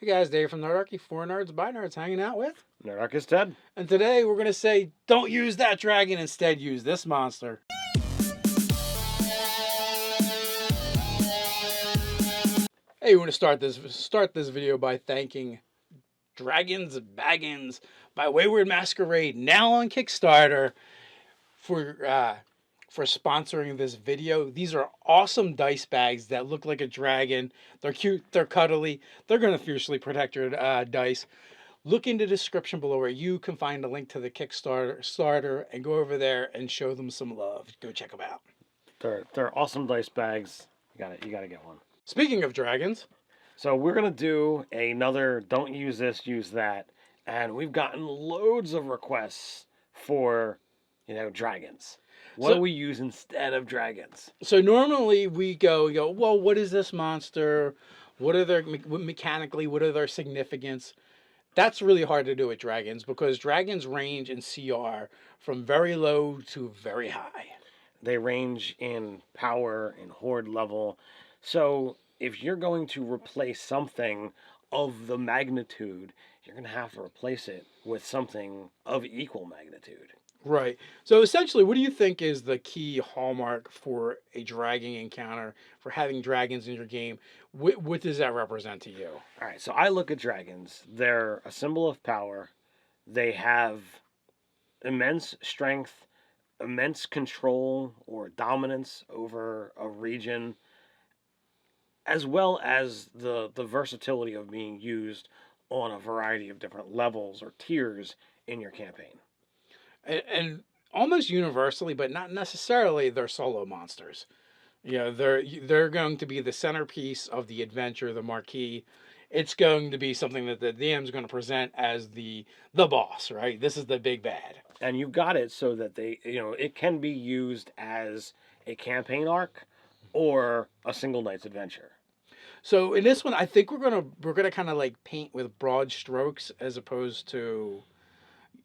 Hey guys, Dave from Nerdarchy, for nerds, by nerds, hanging out with. Nerdarchy Ted. And today we're going to say, don't use that dragon, instead use this monster. Hey, we want to start this video by thanking Dragons Baggins by Wayward Masquerade, now on Kickstarter, for sponsoring this video. These are awesome dice bags that look like a dragon. They're cute, they're cuddly, they're going to fiercely protect your dice. Look in the description below where you can find a link to the Kickstarter and go over there and show them some love. Go check them out. They're awesome dice bags. You gotta get one. Speaking of dragons, so we're gonna do another don't use this, use that, and we've gotten loads of requests for dragons. What do we use instead of dragons? So normally we go, well, what is this monster? What are their mechanically? What are their significance? That's really hard to do with dragons because dragons range in CR from very low to very high. They range in power and horde level. So if you're going to replace something of the magnitude, you're going to have to replace it with something of equal magnitude. Right. So essentially, what do you think is the key hallmark for a dragon encounter, for having dragons in your game? What does that represent to you? All right, so I look at dragons. They're a symbol of power. They have immense strength, immense control or dominance over a region, as well as the versatility of being used on a variety of different levels or tiers in your campaign. And almost universally, but not necessarily, they're solo monsters. They're going to be the centerpiece of the adventure, the marquee. It's going to be something that the DM is going to present as the boss, right? This is the big bad. And you've got it so that it can be used as a campaign arc or a single night's adventure. So in this one, I think we're gonna kind of like paint with broad strokes as opposed to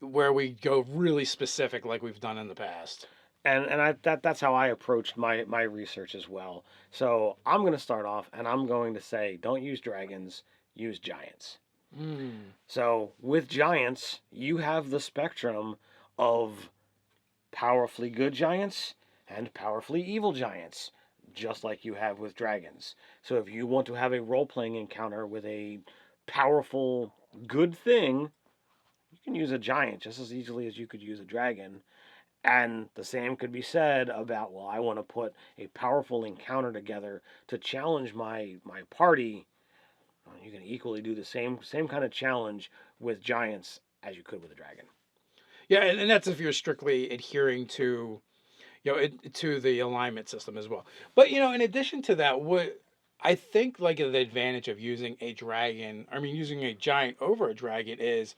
where we go really specific like we've done in the past. And that's how I approached my research as well. So I'm going to start off and I'm going to say, don't use dragons, use giants. So with giants, you have the spectrum of powerfully good giants and powerfully evil giants, just like you have with dragons. So if you want to have a role-playing encounter with a powerful good thing, you can use a giant just as easily as you could use a dragon. And the same could be said about, well, I want to put a powerful encounter together to challenge my party. You can equally do the same kind of challenge with giants as you could with a dragon. Yeah, and that's if you're strictly adhering to, to the alignment system as well. But in addition to that, what I think like the advantage of using a using a giant over a dragon is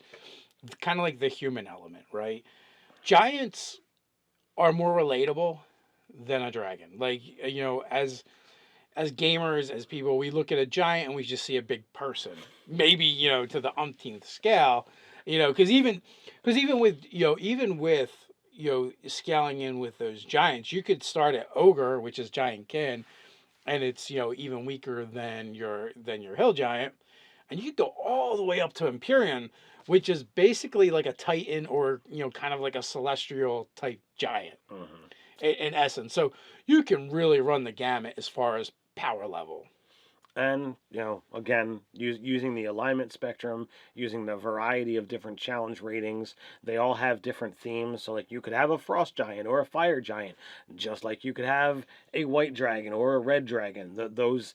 kind of like the human element, right? Giants are more relatable than a dragon. Like, as gamers, as people, we look at a giant and we just see a big person. Maybe, to the umpteenth scale, because even with scaling in with those giants, you could start at ogre, which is giantkin, and it's even weaker than your hill giant, and you could go all the way up to Empyrean, which is basically like a Titan or, kind of like a celestial type giant in essence. So you can really run the gamut as far as power level. And, again, using the alignment spectrum, using the variety of different challenge ratings, they all have different themes. So, like, you could have a frost giant or a fire giant, just like you could have a white dragon or a red dragon. Those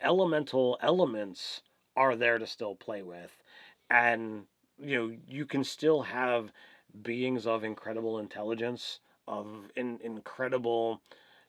elemental elements are there to still play with. And you can still have beings of incredible intelligence, of incredible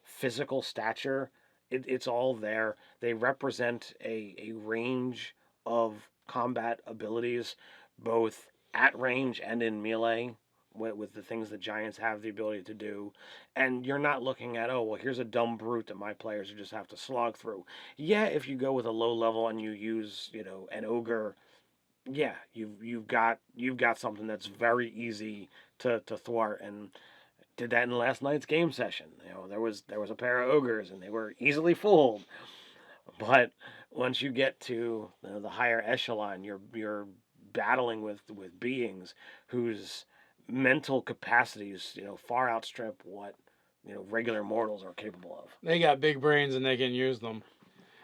physical stature. It's all there. They represent a range of combat abilities, both at range and in melee, with the things that giants have the ability to do. And you're not looking at, oh, well, here's a dumb brute that my players just have to slog through. Yeah, if you go with a low level and you use, an ogre, yeah, you've got something that's very easy to thwart, and did that in last night's game session. There was a pair of ogres and they were easily fooled. But once you get to the higher echelon, you're battling with beings whose mental capacities, far outstrip what regular mortals are capable of. They got big brains and they can use them.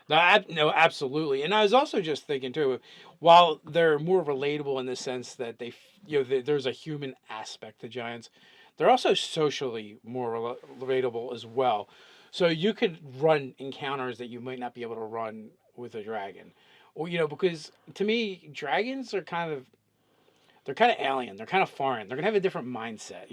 No, no, absolutely. And I was also just thinking too, while they're more relatable in the sense that there's a human aspect to giants, they're also socially more relatable as well. So you could run encounters that you might not be able to run with a dragon, or because to me, dragons are they're kind of alien. They're kind of foreign. They're gonna have a different mindset.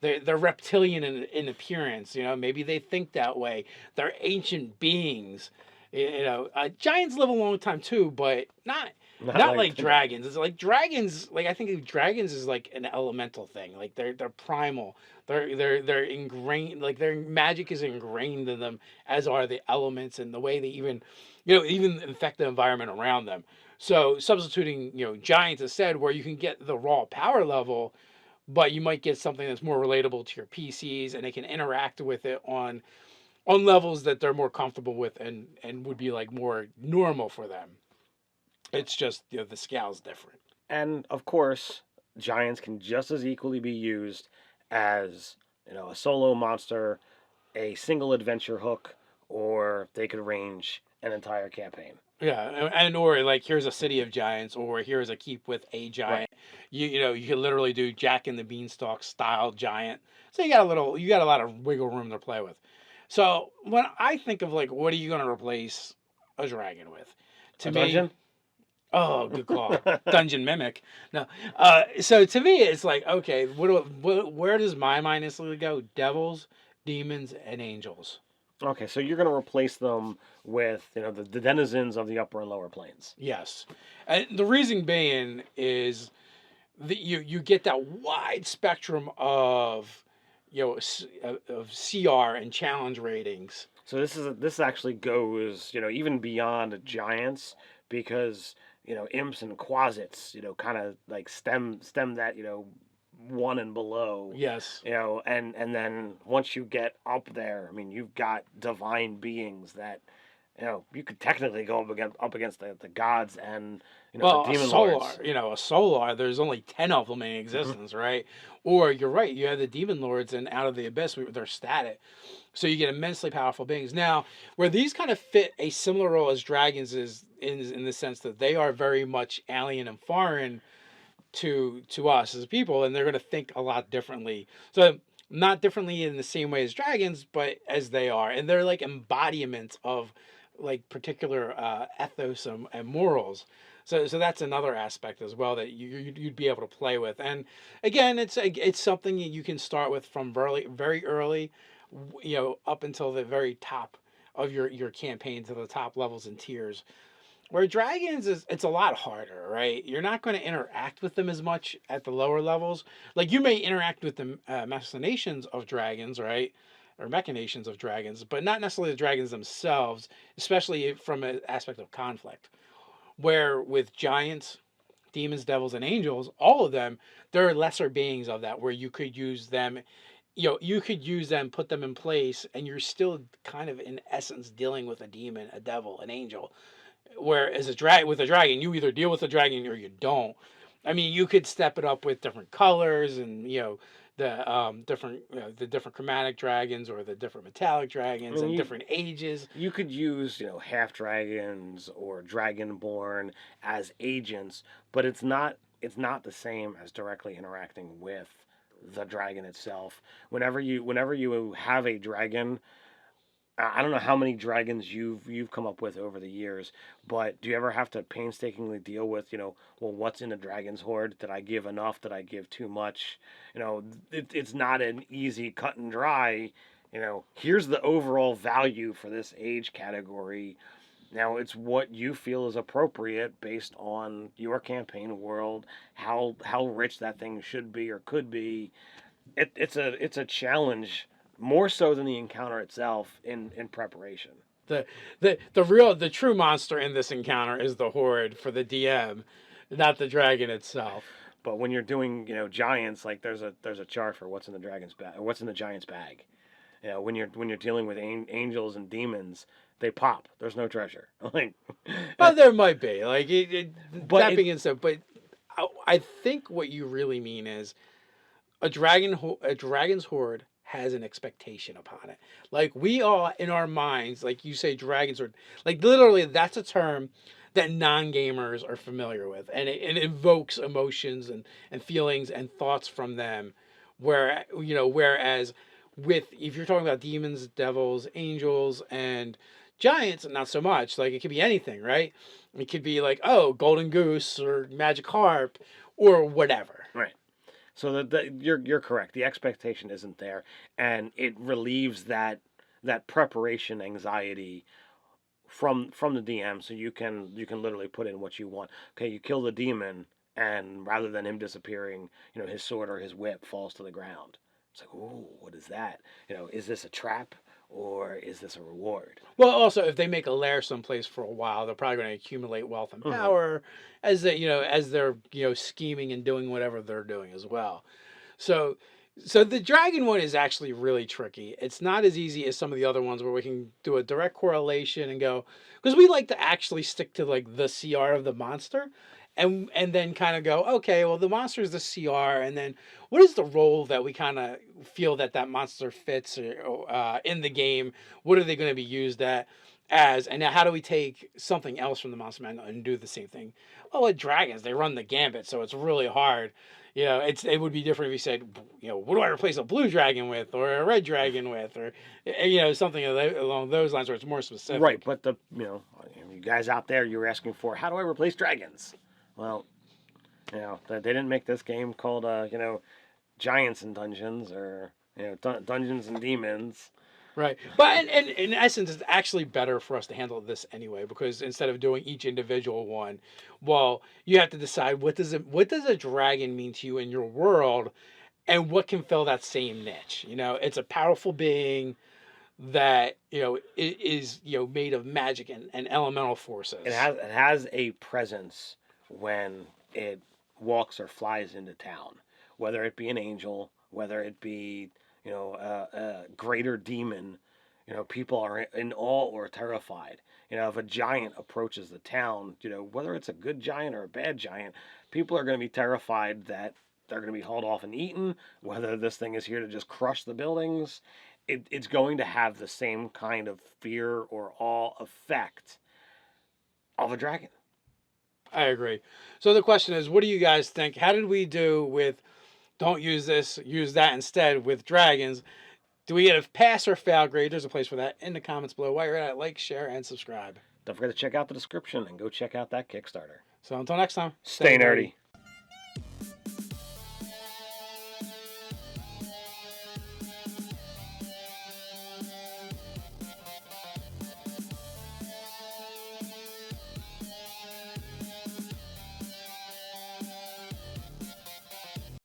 They're reptilian in appearance. Maybe they think that way. They're ancient beings. Giants live a long time too, but not Not not like like dragons. It's like dragons. Like I think of dragons is like an elemental thing. Like they're primal. They're ingrained. Like their magic is ingrained in them, as are the elements and the way they even affect the environment around them. So substituting, giants instead, where you can get the raw power level, but you might get something that's more relatable to your PCs, and they can interact with it on levels that they're more comfortable with and would be like more normal for them. It's just the scale's different. And of course, giants can just as equally be used as a solo monster, a single adventure hook, or they could range an entire campaign. Yeah, and or like here's a city of giants, or here's a keep with a Right. giant. You can literally do Jack and the Beanstalk style giant. So you got a lot of wiggle room to play with. So when I think of like what are you going to replace a dragon with? To A me, dungeon? oh, good call, dungeon mimic. No, so to me it's like okay, where does my mind instantly go? Devils, demons, and angels. Okay, so you're going to replace them with, the denizens of the upper and lower planes. Yes, and the reason being is you get that wide spectrum of of CR and challenge ratings. So this actually goes, even beyond giants because, imps and quasits, kind of like stem that, one and below, Yes. and then once you get up there, I mean, you've got divine beings that, you could technically go up against the gods and, the Well, demon lords. a solar, there's only 10 of them in existence, right? Or you're right, you have the demon lords and out of the abyss, they're static. So you get immensely powerful beings. Now, where these kind of fit a similar role as dragons is in the sense that they are very much alien and foreign to us as people, and they're going to think a lot differently. So not differently in the same way as dragons, but as they are, and they're like embodiments of like particular ethos and morals. So that's another aspect as well that you'd be able to play with. And again, it's something you can start with from very early, up until the very top of your campaign to the top levels and tiers. Where dragons it's a lot harder, right? You're not going to interact with them as much at the lower levels. Like you may interact with the machinations of dragons, right? Or machinations of dragons, but not necessarily the dragons themselves, especially from an aspect of conflict. Where with giants, demons, devils, and angels, all of them, there are lesser beings of that where you could use them. You could use them, put them in place, and you're still kind of in essence dealing with a demon, a devil, an angel. Whereas with a dragon, you either deal with the dragon or you don't. I mean, you could step it up with different colors and the different chromatic dragons or the different metallic I dragons mean, and you different ages. you could use, half dragons or dragonborn as agents, but it's not the same as directly interacting with the dragon itself. Whenever you have a dragon, I don't know how many dragons you've come up with over the years, but do you ever have to painstakingly deal with, well, what's in a dragon's hoard? Did I give enough? Did I give too much? It's not an easy cut and dry. Here's the overall value for this age category. Now it's what you feel is appropriate based on your campaign world, how rich that thing should be or could be. It's a challenge more so than the encounter itself in preparation. The the true monster in this encounter is the horde for the DM, not the dragon itself. But when you're doing, giants, like there's a chart for what's in the dragon's bag, or what's in the giant's bag. When you're dealing with angels and demons, they pop. There's no treasure. Like, Well, there might be like but that being said, but I think what you really mean is a dragon's horde has an expectation upon it. Like we all in our minds, like you say, dragon's horde. Like literally, that's a term that non-gamers are familiar with, and it invokes emotions and feelings and thoughts from them. Whereas with if you're talking about demons, devils, angels, and giants, not so much. Like it could be anything, right? It could be like, oh, golden goose or magic harp or whatever. right. So you're correct. The expectation isn't there, and it relieves that preparation anxiety from the DM. So you can literally put in what you want. Okay, you kill the demon, and rather than him disappearing, his sword or his whip falls to the ground. It's like, ooh, what is that? Is this a trap or is this a reward? Well, also, if they make a lair someplace for a while, they're probably going to accumulate wealth and Hmm. power as they're scheming and doing whatever they're doing as well. So, so the dragon one is actually really tricky. It's not as easy as some of the other ones where we can do a direct correlation and go because we like to actually stick to like the CR of the monster. And then kind of go, okay, well, the monster is the CR, and then what is the role that we kind of feel that monster fits in the game? What are they going to be used as? And now how do we take something else from the monster manual and do the same thing? Oh, with dragons, they run the gambit, so it's really hard. It would be different if you said, what do I replace a blue dragon with, or a red dragon with, or something along those lines where it's more specific. Right, but you guys out there, you were asking for how do I replace dragons? Well, they didn't make this game called Giants and Dungeons or Dungeons and Demons. Right. But in essence, it's actually better for us to handle this anyway, because instead of doing each individual one, well, you have to decide what does a dragon mean to you in your world, and what can fill that same niche. It's a powerful being that is made of magic and elemental forces. It has a presence when it walks or flies into town, whether it be an angel, whether it be a greater demon. People are in awe or terrified. If a giant approaches the town, whether it's a good giant or a bad giant, people are going to be terrified that they're going to be hauled off and eaten. Whether this thing is here to just crush the buildings, it's going to have the same kind of fear or awe effect of a dragon. I agree. So the question is, what do you guys think? How did we do with don't use this, use that instead with dragons? Do we get a pass or fail grade? There's a place for that in the comments below. While you're at it, like, share, and subscribe. Don't forget to check out the description and go check out that Kickstarter. So until next time, Stay nerdy.